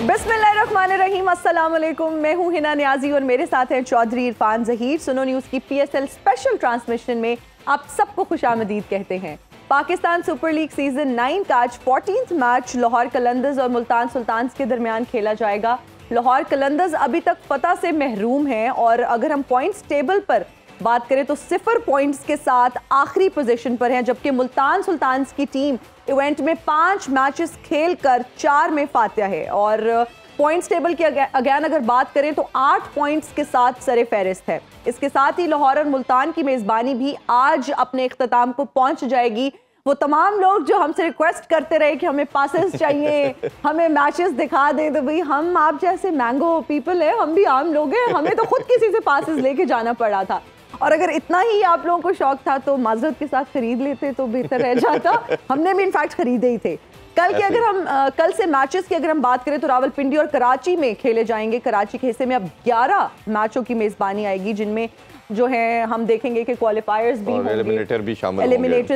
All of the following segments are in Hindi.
बिस्मिल्लाहिर्रहमानिर्रहीम, अस्सलाम वालेकुम। मैं हूं हिना नियाजी और मेरे साथ हैं चौधरी इरफान ज़हीर। सुनो न्यूज़ की PSL स्पेशल ट्रांसमिशन में आप सबको खुशामदीद कहते हैं। पाकिस्तान सुपर लीग सीजन 9 का आज 14th मैच लाहौर कलंदर्स और मुल्तान सुल्तान्स के दरमियान खेला जाएगा। लाहौर कलंदर्स अभी तक फतह से महरूम हैं और अगर हम पॉइंट्स टेबल पर बात करें तो 0 पॉइंट्स के साथ आखिरी पोजीशन पर हैं, जबकि मुल्तान सुल्तान्स की टीम इवेंट में 5 मैचेस खेलकर 4 में फातिहा है और पॉइंट्स टेबल की अगेन अगर बात करें तो 8 पॉइंट्स के साथ सरे फहरिस्त है। इसके साथ ही लाहौर और मुल्तान की मेज़बानी भी आज अपने इख्तिताम को पहुंच जाएगी। वो तमाम लोग जो हमसे रिक्वेस्ट करते रहे कि हमें पासेस चाहिए, हमें मैचेस दिखा दें, तो भाई हम आप जैसे मैंगो पीपल है, हम भी आम लोग हैं, हमें तो खुद किसी से पासेस लेके जाना पड़ा था। और अगर इतना ही आप लोगों को शौक था तो माजरत के साथ खरीद लेते तो बेहतर रह जाता। हमने भी इनफैक्ट खरीदे ही थे। कल के अगर हम कल से मैचेस की अगर हम बात करें तो रावलपिंडी और कराची में खेले जाएंगे। कराची के हिस्से में अब 11 मैचों की मेज़बानी आएगी, जिनमें जो है हम देखेंगे कि क्वालिफायर्स भी होंगे, एलिमिनेटर्स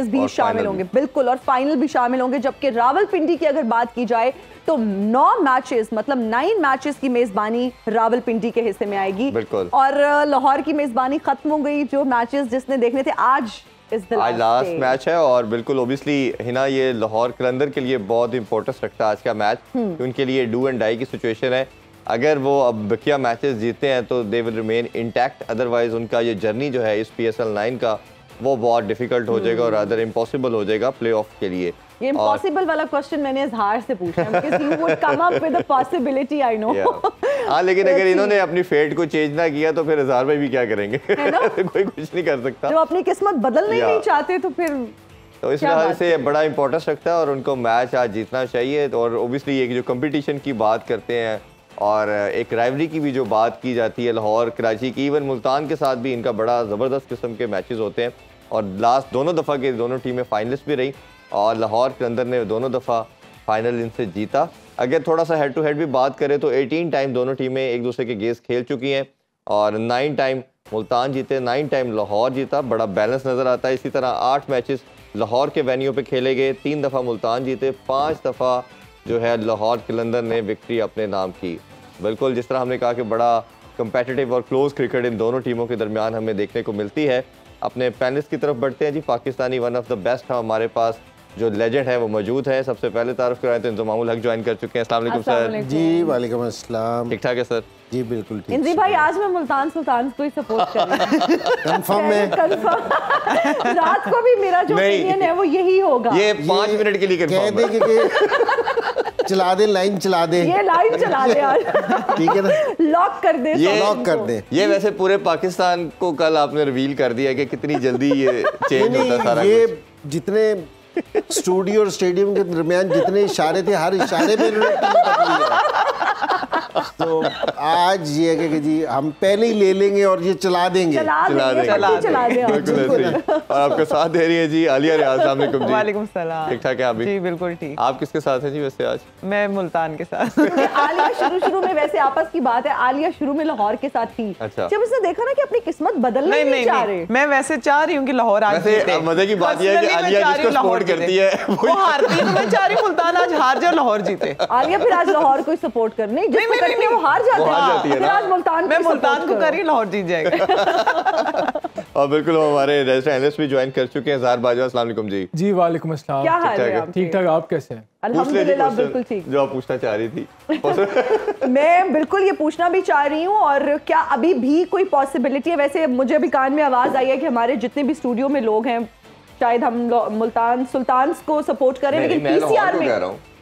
भी शामिल होंगे, बिल्कुल, और फाइनल भी शामिल होंगे। जबकि रावलपिंडी की अगर बात की जाए तो 9 मैचेस मतलब 9 मैचेस की मेज़बानी रावलपिंडी के हिस्से में आएगी और लाहौर की मेज़बानी खत्म हो गई। जो मैचेस जिसने देखने थे आज लास्ट मैच है और बिल्कुल ओबियसली हिना ये लाहौर कलंदर के लिए बहुत इंपॉर्टेंस रखता है आज का मैच। उनके लिए डू एंड डाई की सिचुएशन है। अगर वो अब बकिया मैचेस जीते हैं तो they will remain intact, otherwise उनका ये जर्नी जो है इस PSL 9 का वो बहुत डिफिकल्ट हो जाएगा और अदर इम्पॉसिबल हो जाएगा प्लेऑफ के लिए। ये इम्पॉसिबल वाला क्वेश्चन मैंने इजहार से पूछा है because you would come up with a possibility, I know. हाँ, लेकिन अगर इन्होंने अपनी फेट को चेंज ना किया तो फिर इजहार में भी क्या करेंगे? कोई कुछ नहीं कर सकता। जो अपनी किस्मत बदलना नहीं चाहते तो फिर तो इस लिहाज से बड़ा इंपॉर्टेंस रखता है और उनको मैच आज जीतना चाहिए। और ओबियसली एक जो कंपटीशन की बात करते हैं और एक राइवरी की भी जो बात की जाती है लाहौर कराची की, इवन मुल्तान के साथ भी इनका बड़ा ज़बरदस्त किस्म के मैचेस होते हैं और लास्ट दोनों दफ़ा के दोनों टीमें फाइनलिस्ट भी रही और लाहौर कलंदर ने दोनों दफ़ा फाइनल इनसे जीता। अगर थोड़ा सा हेड टू हेड भी बात करें तो 18 टाइम दोनों टीमें एक दूसरे के गेस खेल चुकी हैं और 9 टाइम मुल्तान जीते, 9 टाइम लाहौर जीता। बड़ा बैलेंस नज़र आता है। इसी तरह 8 मैचेस लाहौर के वेन्यू पे खेले गए, 3 दफ़ा मुल्तान जीते, 5 दफ़ा जो है लाहौर कलंदर ने विक्ट्री अपने नाम की। बिल्कुल जिस तरह हमने कहा कि बड़ा कंपेटिटिव और क्लोज क्रिकेट इन दोनों टीमों के दरमियान हमें देखने को मिलती है। अपने पैनलिस्ट की तरफ बढ़ते हैं जी। Pakistani one of the best है हमारे पास, जो लेजेंड है वो मौजूद है। सबसे पहले तारुफ कराएं तो इंज़मामुल हक ज्वाइन कर चुके हैं। अस्सलाम वालेकुम सर। जी वालेकुम अस्सलाम। ठीक ठाक है सर? जी बिल्कुल ठीक। इंजी भाई आज मैं मुल्तान सुल्तान को ही सपोर्ट कर रही हूं। कंफर्म है? कंफर्म। रात को भी मेरा जो ओपिनियन है वो यही होगा। ये 5 मिनट के लिए कंफर्म है। कह दे चला दे, लाइन चला दे, ये लाइन चला दे आज। ठीक है ना, लॉक कर दे, ये लॉक कर दे। ये वैसे पूरे पाकिस्तान को कल आपने रिवील कर दिया कि कितनी जल्दी ये चेंज होता सारा ये कुछ। जितने स्टूडियो और स्टेडियम के दरमियान जितने इशारे थे, हर इशारे में इन्होंने टीम बदली है। तो आज ये है कि जी हम पहले ही ले लेंगे और ये चला देंगे, चला देंगे। और आपका साथ दे रही है जी आलिया रियाज। अस्सलाम वालेकुम जी। वालेकुम सलाम। ठीक ठाक है आप भी? जी बिल्कुल ठीक। आप किसके साथ हैं जी वैसे आज? मैं मुल्तान के साथ। आलिया शुरू में वैसे आपस की बात है, आलिया शुरू में लाहौर के साथ थी। अच्छा। जब उसने देखा ना कि अपनी किस्मत बदलना नहीं चाह रहे। मैं वैसे चाह रही हूँ कि लाहौर आज जीते। मजे की बात यह है कि आलिया जिसको सपोर्ट करती है वो हारती है, तो मैं चाह रही हूँ मुल्तान आज हार जाए, लाहौर जीते। आलिया फिर आज लाहौर को सपोर्ट कर, नहीं जिसको करती है वो हार जाती है। फिर आज मुल्तान, मैं मुल्तान को कर रही हूँ, लाहौर जीत जाएगा। और बिल्कुल हमारे रेजिडेंट एनालिस्ट भी ज्वाइन कर चुके हैं। ज़ाहर बाजवा, अस्सलाम वालेकुम जी। जी वालेकुम अस्सलाम। क्या हाल है? ठीक ठाक, आप कैसे हैं? अल्हम्दुलिल्लाह बिल्कुल ठीक। जो आप पूछना चाह रही थी। मैं बिल्कुल ये पूछना भी चाह रही हूँ और क्या अभी भी कोई पॉसिबिलिटी है? वैसे मुझे अभी कान में आवाज आई है कि हमारे जितने भी स्टूडियो में लोग हैं शायद हम मुल्तान सुल्तान्स को सपोर्ट करें, लेकिन PCR में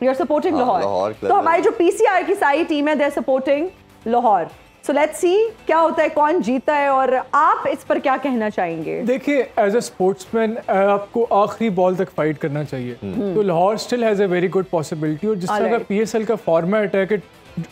यू आर सपोर्टिंग लाहौर। तो हमारी जो PCR की सारी टीम है they are supporting Lahore. So let's see क्या होता है, कौन जीता है और आप इस पर क्या कहना चाहेंगे? देखिए एज अ स्पोर्ट्समैन आपको आखिरी बॉल तक फाइट करना चाहिए। तो Lahore still has a very good possibility. और जिस तरह का PSL का फॉर्मेट है कि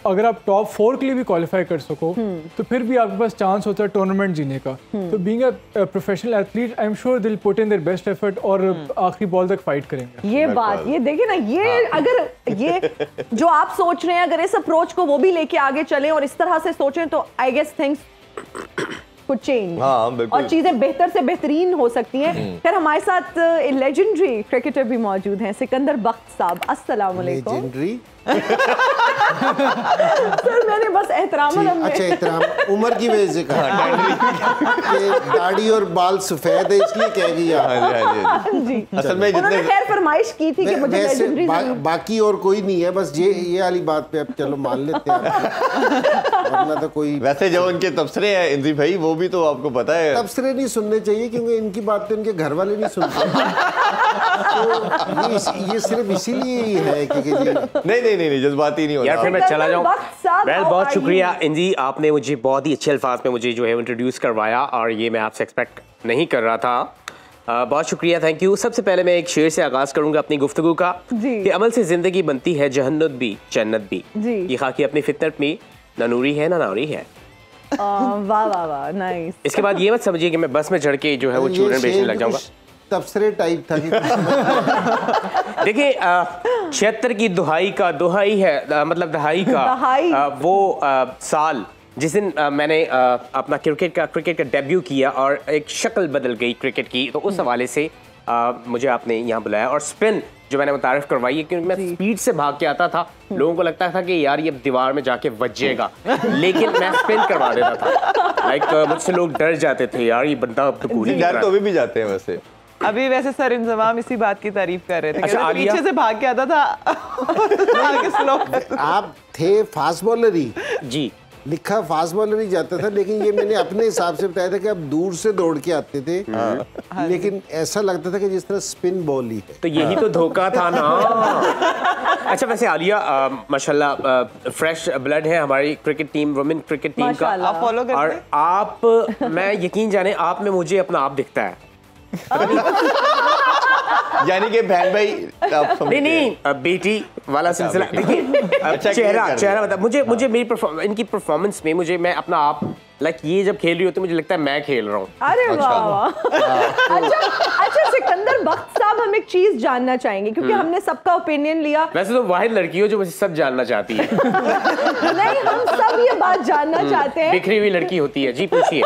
अगर आप टॉप 4 के लिए भी क्वालिफाई कर सको तो फिर भी आपके पास चांस होता है टूर्नामेंट जीने का। तो being a professional athlete I am sure they will put in their best effort और आखिरी बॉल तक फाइट करेंगे। ये बात, ये देखिए ना, ये अगर ये जो आप सोच रहे हैं अगर इस अप्रोच को वो भी लेके आगे चलें और इस तरह से सोचें तो I guess things could change और चीजें बेहतर से बेहतरीन हो सकती हैं। फिर हमारे साथ लेजेंडरी क्रिकेटर भी मौजूद हैं, सिकंदर बख्त साहब। अस्सलाम वालेकुम। लेजेंडरी सर मैंने बस एहतराम अच्छा एहतराम उम्र की वजह से कहा कि दाढ़ी और बाल सफेद है इसलिए कह गई आप। जी असल में उन्होंने खैर फरमाइश की थी कि मुझे वैसे लेजेंडरी बाकी और कोई नहीं है, बस ये वाली बात पे अब चलो मान लेते हैं वरना तो कोई। वैसे जो उनके तबसरे हैं इंजी भाई वो भी तो आपको पता है तबसरे नहीं सुनने चाहिए क्योंकि इनकी बात तो इनके घर वाले नहीं सुनते। तो ये सिर्फ इसीलिए ही है कि नहीं जज्बाती नहीं होना। यार फिर मैं चला जाऊं। साहब, वेल how बहुत are शुक्रिया इंजी, आपने मुझे बहुत ही अच्छे अल्फाज में मुझे जो है इंट्रोड्यूस करवाया और ये मैं आपसे एक्सपेक्ट नहीं कर रहा था। बहुत शुक्रिया, थैंक यू। सबसे पहले मैं एक शेर से आगाज करूंगा अपनी गुफ्तगू का कि अमल से जिंदगी बनती है जहन्नत भी जन्नत भी। ये खाकी अपनी फितरत में ना नूरी है ना नारी है। वाह वाह वाह नाइस। इसके बाद ये मत समझिए कि मैं बस में चढ़ के जो है वो चूरन बेचने लग जाऊंगा। तबसरे टाइप था कि देखिए 76 की दुहाई का दुहाई है मतलब दहाई का वो साल जिस दिन मैंने अपना क्रिकेट का डेब्यू किया और एक शक्ल बदल गई क्रिकेट की, तो उस हवाले से मुझे आपने यहाँ बुलाया। और स्पिन जो मैंने मुतारिफ करवाई है क्योंकि मैं स्पीड से भाग के आता था, लोगों को लगता था कि यार ये दीवार में जाके बजेगा, लेकिन मैं स्पिन करवा देता था। लाइक मुझसे लोग डर जाते थे, यार ये बंदा अब तो कूली डर तो अभी भी जाते हैं वैसे। अभी वैसे सर इंजमाम इसी बात की तारीफ कर रहे थे। अच्छा, पीछे से भाग के आता था आगे स्लो। आप थे फास्ट बॉलर ही जी, लिखा फास्ट बॉलर ही जाता था, लेकिन ये मैंने अपने हिसाब से बताया था कि आप दूर से दौड़ के आते थे, लेकिन ऐसा लगता था कि जिस तरह स्पिन बॉल ही है। तो यही तो धोखा था ना। अच्छा वैसे आलिया माशाल्लाह फ्रेश ब्लड है हमारी cricket team, women cricket team का। आप फॉलो करते और आप मैं यकीन जाने आप में मुझे अपना आप दिखता है। यानी कि बहन भाई नहीं बेटी वाला सिलसिला। देखिए चेहरा मतलब मुझे मेरी इनकी परफॉर्मेंस में मुझे मैं अपना आप लाइक ये जब खेल रही होती है मुझे लगता है मैं खेल रहा हूँ। अरे वाह। अच्छा सिकंदर बख्त साहब, हम एक चीज जानना चाहेंगे क्योंकि हमने सबका ओपिनियन लिया। वैसे तो वाहिद लड़की हो जो मुझे सब जानना चाहती है। नहीं हम सब ये बात जानना चाहते हैं। बिखरी हुई लड़की होती है। जी पूछिए।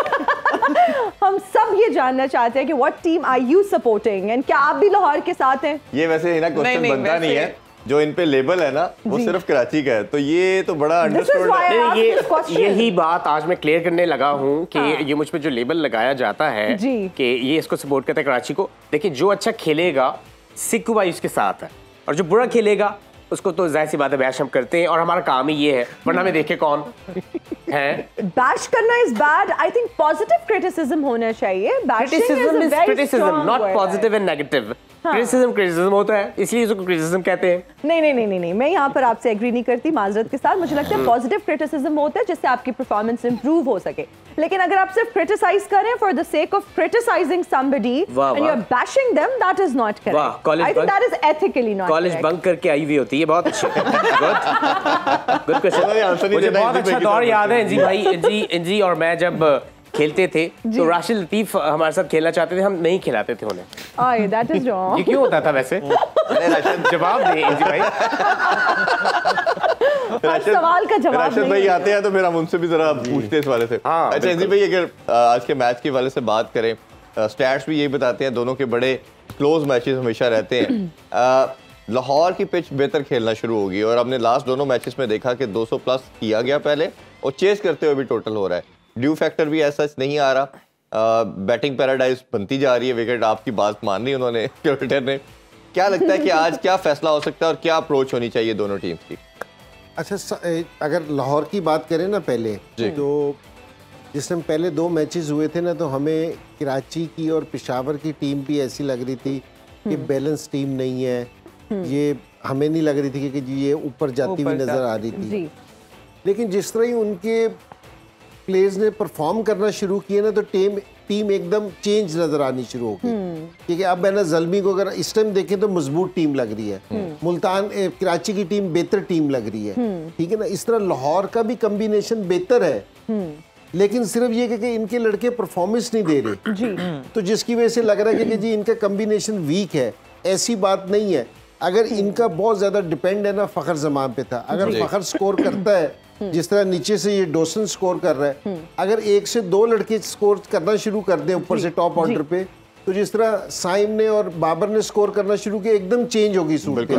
हम सब ये जानना चाहते हैं कि what team are you supporting and क्या आप भी लाहौर के साथ हैं? ये वैसे ना क्वेश्चन बनता नहीं है, जो इन पे लेबल है ना वो सिर्फ कराची का है, तो ये तो बड़ा अंडरस्टूड है। यही बात आज मैं क्लियर करने लगा हूँ कि ये मुझ पे जो लेबल लगाया जाता है कि ये इसको सपोर्ट करता है कराची को। देखिए जो अच्छा खेलेगा सिख भाई उसके साथ है, और जो बुरा खेलेगा उसको तो जाहिर सी बात है बैश हम करते हैं, और हमारा काम ही ये है, वरना हमें देखे कौन है। बैश करना is bad. I think positive criticism होना चाहिए। Criticism is criticism, not positive and negative. Criticism होता है इसलिए इसको क्रिटिसिज्म कहते हैं। नहीं मैं यहाँ पर आपसे एग्री नहीं करती माजरत के साथ। मुझे लगता है पॉजिटिव क्रिटिसिज्म होता है जिससे आपकी परफॉर्मेंस इंप्रूव हो सके, लेकिन अगर आप सिर्फ क्रिटिसाइज करें for the sake of criticising somebody and you are bashing them, that is not correct. I think that is ethically not correct. College bunk करके आई हुई होती है, बहुत अच्छे। Good question. मुझे बहुत अच्छा दौर याद है इंजी भाई, इंजी और मैं जब खेलते थे तो राशिद लतीफ हमारे साथ खेलना चाहते थे, हम नहीं खिलाते थे उन्हें। That is wrong. ये क्यों होता था वैसे? जवाब दे इंजी भाई। सवाल का जवाब राशिद भाई आते हैं तो फिर हम उनसे भी जरा पूछते हैं इस वाले से। अच्छा इंजी भाई, अगर आज के मैच के वाले से बात करें, स्टैट्स भी यही बताते हैं दोनों के बड़े क्लोज मैचेस हमेशा रहते हैं। लाहौर की पिच बेहतर खेलना शुरू होगी और हमने लास्ट दोनों मैचेस में देखा कि 200 प्लस किया गया पहले, और चेस करते हुए भी टोटल हो रहा है। ड्यू फैक्टर भी ऐसा नहीं आ रहा, बैटिंग पैराडाइज बनती जा रही है। विकेट आपकी बात मान ली उन्होंने क्रिकेटर ने। क्या लगता है कि आज क्या फैसला हो सकता है और क्या अप्रोच होनी चाहिए दोनों टीम्स की? अच्छा अगर लाहौर की बात करें ना पहले, तो जिस टाइम पहले 2 मैचेस हुए थे ना, तो हमें कराची की और पेशावर की टीम भी ऐसी लग रही थी कि बैलेंस टीम नहीं है। ये हमें नहीं लग रही थी कि ये ऊपर जाती हुई नजर आ रही थी। लेकिन जिस तरह ही उनके प्लेयर्स ने परफॉर्म करना शुरू किया ना, तो टीम एकदम चेंज नजर आनी शुरू हो गई। क्योंकि अब है ना, ज़ल्मी को अगर इस टाइम देखें तो मजबूत टीम लग रही है, मुल्तान कराची की टीम बेहतर टीम लग रही है, ठीक है ना। इस तरह लाहौर का भी कम्बिनेशन बेहतर है, लेकिन सिर्फ ये कि इनके लड़के परफॉर्मेंस नहीं दे रहे, तो जिसकी वजह से लग रहा है कि जी इनका कम्बिनेशन वीक है। ऐसी बात नहीं है। अगर इनका बहुत ज्यादा डिपेंड है ना फ़खर ज़मान पे था, अगर फ़खर स्कोर करता है जिस तरह नीचे से ये डोसन स्कोर कर रहा है, अगर 1 से 2 लड़के स्कोर करना शुरू कर दें ऊपर से टॉप ऑर्डर पे, तो जिस तरह साइम ने और बाबर ने स्कोर करना शुरू किया, एकदम चेंज होगी सूरत।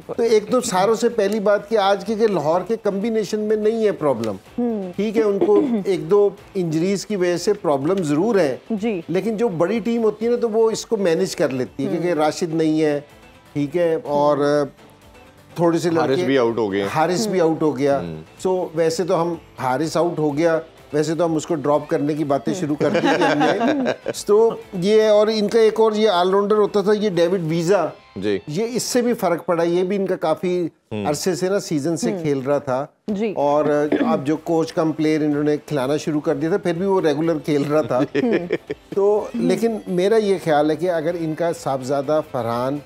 तो एक तो सारों से पहली बात कि आज के लाहौर के कम्बिनेशन में नहीं है प्रॉब्लम, ठीक है, उनको एक दो इंजरीज की वजह से प्रॉब्लम जरूर है, लेकिन जो बड़ी टीम होती है ना तो वो इसको मैनेज कर लेती है, क्योंकि राशिद नहीं है, ठीक है, और थोड़े से हारिस भी आउट हो गए, हारिस भी आउट हो गया। सो वैसे तो हम हारिस आउट हो गया, वैसे तो हम उसको ड्रॉप करने की बातें शुरू कर दी थी हमने। तो ये और इनका एक और ये ऑलराउंडर होता था, ये डेविड वीजा जी, ये इससे भी फर्क पड़ा, ये भी इनका काफी अरसे से ना सीजन से खेल रहा था जी। और अब जो कोच कम प्लेयर इन्होंने खिलाना शुरू कर दिया था, फिर भी वो रेगुलर खेल रहा था। तो लेकिन मेरा ये ख्याल है कि अगर इनका साहबजादा फरहान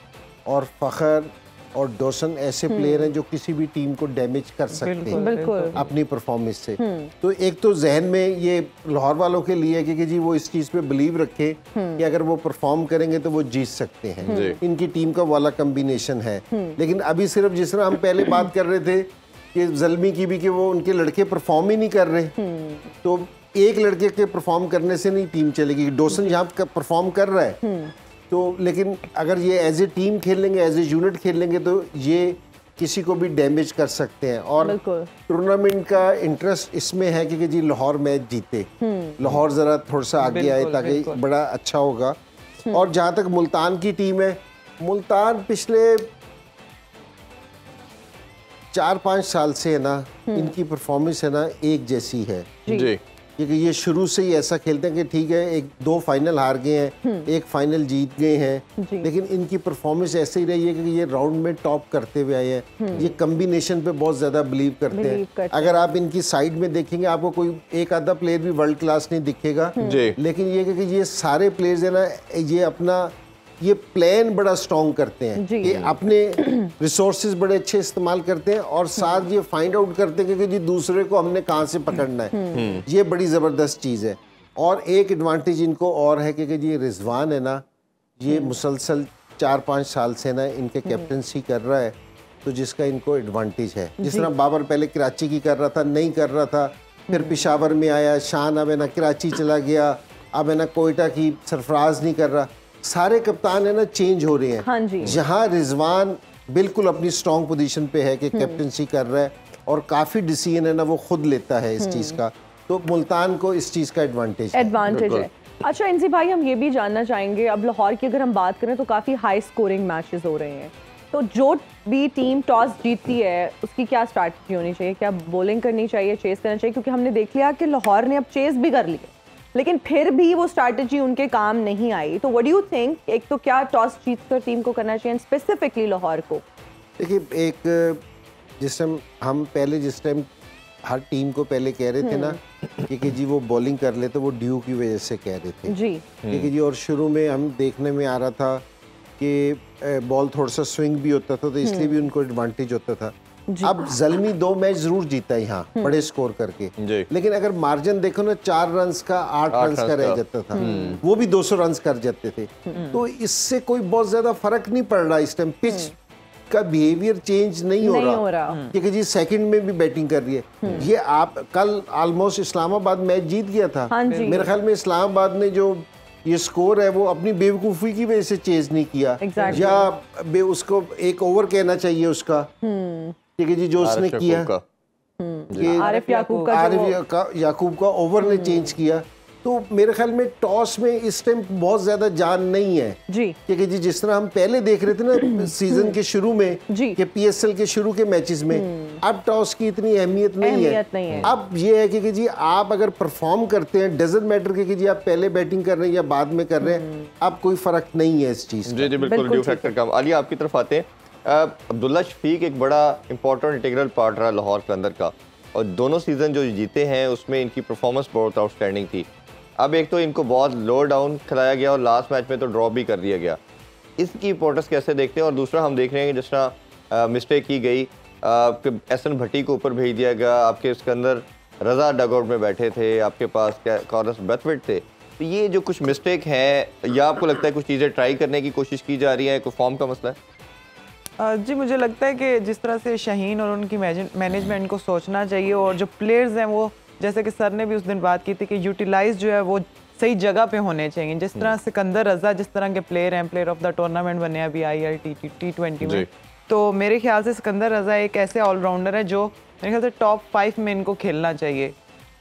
और फखर और डोसन ऐसे प्लेयर हैं जो किसी भी टीम को डैमेज कर सकते हैं अपनी परफॉर्मेंस से, तो एक तो जहन में ये लाहौर वालों के लिए कि जी वो इस चीज़ पे बिलीव रखे कि अगर वो परफॉर्म करेंगे तो वो जीत सकते हैं, इनकी टीम का वाला कम्बिनेशन है। लेकिन अभी सिर्फ जिस तरह हम पहले बात कर रहे थे कि ज़ल्मी की भी कि वो उनके लड़के परफॉर्म ही नहीं कर रहे, तो एक लड़के के परफॉर्म करने से नहीं टीम चलेगी। डोसन जहाँ परफॉर्म कर रहा है तो, लेकिन अगर ये एज ए टीम खेल लेंगे, एज ए यूनिट खेल लेंगे तो ये किसी को भी डैमेज कर सकते हैं। और टूर्नामेंट का इंटरेस्ट इसमें है कि जी लाहौर मैच जीते, लाहौर ज़रा थोड़ा सा आगे आए ताकि बड़ा अच्छा होगा। और जहाँ तक मुल्तान की टीम है, मुल्तान पिछले 4-5 साल से है ना, इनकी परफॉर्मेंस है ना एक जैसी है जी, क्योंकि ये शुरू से ही ऐसा खेलते हैं कि ठीक है, एक 2 फाइनल हार गए हैं, एक फाइनल जीत गए हैं, लेकिन इनकी परफॉर्मेंस ऐसे ही रही है कि ये राउंड में टॉप करते हुए आए हैं। ये कम्बिनेशन पे बहुत ज्यादा बिलीव करते हैं। अगर आप इनकी साइड में देखेंगे आपको कोई एक आधा प्लेयर भी वर्ल्ड क्लास नहीं दिखेगा, लेकिन ये कि ये सारे प्लेयर्स है ना, ये अपना ये प्लान बड़ा स्ट्रॉन्ग करते हैं, ये अपने रिसोर्सेज बड़े अच्छे इस्तेमाल करते हैं और साथ ये फाइंड आउट करते हैं कि जी दूसरे को हमने कहाँ से पकड़ना है। ये बड़ी ज़बरदस्त चीज़ है। और एक एडवांटेज इनको और है कि जी रिजवान है ना, ये मुसलसल 4-5 साल से ना इनके कैप्टनसी कर रहा है, तो जिसका इनको एडवांटेज है। जिस तरह बाबर पहले कराची की कर रहा था, नहीं कर रहा था, फिर पेशावर में आया, शान अब है ना कराची चला गया, अब है ना कोयटा की सरफराज नहीं कर रहा, सारे कप्तान है ना चेंज हो रहे हैं। हाँ जी। जहाँ रिजवान बिल्कुल अपनी स्ट्रॉन्ग पोजीशन पे है कि कैप्टनसी कर रहा है और काफ़ी डिसीजन है ना वो खुद लेता है इस चीज़ का, तो मुल्तान को इस चीज़ का एडवांटेज है। अच्छा इंजी भाई, हम ये भी जानना चाहेंगे, अब लाहौर की अगर हम बात करें तो काफ़ी हाई स्कोरिंग मैचेस हो रहे हैं, तो जो भी टीम टॉस जीतती है उसकी क्या स्ट्रैटेजी होनी चाहिए? क्या बॉलिंग करनी चाहिए, चेस करना चाहिए? क्योंकि हमने देख लिया कि लाहौर ने अब चेस भी कर लिया, लेकिन फिर भी वो स्ट्रैटेजी उनके काम नहीं आई। तो व्हाट डू यू थिंक, एक तो क्या टॉस जीतकर टीम को करना चाहिए, स्पेसिफिकली लाहौर को? देखिए, एक जिस टाइम हम पहले जिस टाइम हर टीम को पहले कह रहे थे ना कि जी वो बॉलिंग कर ले, तो वो ड्यू की वजह से कह रहे थे जी, क्योंकि जी और शुरू में हम देखने में आ रहा था कि बॉल थोड़ा सा स्विंग भी होता था, तो इसलिए भी उनको एडवांटेज होता था। अब ज़ल्मी 2 मैच जरूर जीता है यहाँ बड़े स्कोर करके, लेकिन अगर मार्जिन देखो ना 4 रन का 8 रन का रह जाता था, वो भी 200 रन कर जाते थे, तो इससे कोई बहुत ज्यादा फर्क नहीं पड़ रहा। इस टाइम पिच का बिहेवियर चेंज नहीं हो रहा क्योंकि जी सेकंड में भी बैटिंग कर रही है। ये आप कल ऑलमोस्ट इस्लामाबाद मैच जीत गया था, मेरे ख्याल में इस्लामाबाद ने जो ये स्कोर है वो अपनी बेवकूफ़ी की वजह से चेज नहीं किया, या उसको एक ओवर कहना चाहिए उसका, ठीक है जी, जो उसने किया कि आरिफ याकूब का ओवर ने चेंज किया। तो मेरे ख्याल में टॉस में इस टाइम बहुत ज्यादा जान नहीं है जी, क्योंकि जी जिस तरह हम पहले देख रहे थे ना सीजन के शुरू में कि पीएसएल के शुरू के मैचेस में, अब टॉस की इतनी अहमियत नहीं है। अब ये है कि जी आप अगर परफॉर्म करते हैं, डजंट मैटर कि जी आप पहले बैटिंग कर रहे हैं या बाद में कर रहे हैं, अब कोई फर्क नहीं है इस चीज। जी बिल्कुल, ड्यू फैक्टर कम। अली आपकी तरफ आते हैं। अब्दुल्ला शफीक एक बड़ा इंपॉर्टेंट इंटीग्रल पार्ट रहा लाहौर के अंदर का, और दोनों सीजन जो जीते हैं उसमें इनकी परफॉर्मेंस बहुत आउटस्टैंडिंग थी। अब एक तो इनको बहुत लो डाउन खिलाया गया और लास्ट मैच में तो ड्रॉप भी कर दिया गया, इसकी इंपॉर्टेंस कैसे देखते हैं? और दूसरा हम देख रहे हैं कि जिस तरह मिस्टेक की गई, एहसन भट्टी को ऊपर भेज दिया गया, आपके इसके अंदर रजा डगआउट में बैठे थे, आपके पास कॉर्नर्स ब्रैथवेट थे, तो ये जो कुछ मिस्टेक है, या आपको लगता है कुछ चीज़ें ट्राई करने की कोशिश की जा रही है, कोई फॉर्म का मसला है? जी मुझे लगता है कि जिस तरह से शाहीन और उनकी मैनेजमेंट को सोचना चाहिए, और जो प्लेयर्स हैं वो, जैसे कि सर ने भी उस दिन बात की थी कि यूटिलाइज जो है वो सही जगह पे होने चाहिए। जिस तरह सिकंदर रजा जिस तरह के प्लेयर हैं, प्लेयर ऑफ द टूर्नामेंट बने अभी IRT-T20 में, तो मेरे ख्याल से सिकंदर रजा एक ऐसे ऑलराउंडर है जो मेरे ख्याल से टॉप 5 में इनको खेलना चाहिए,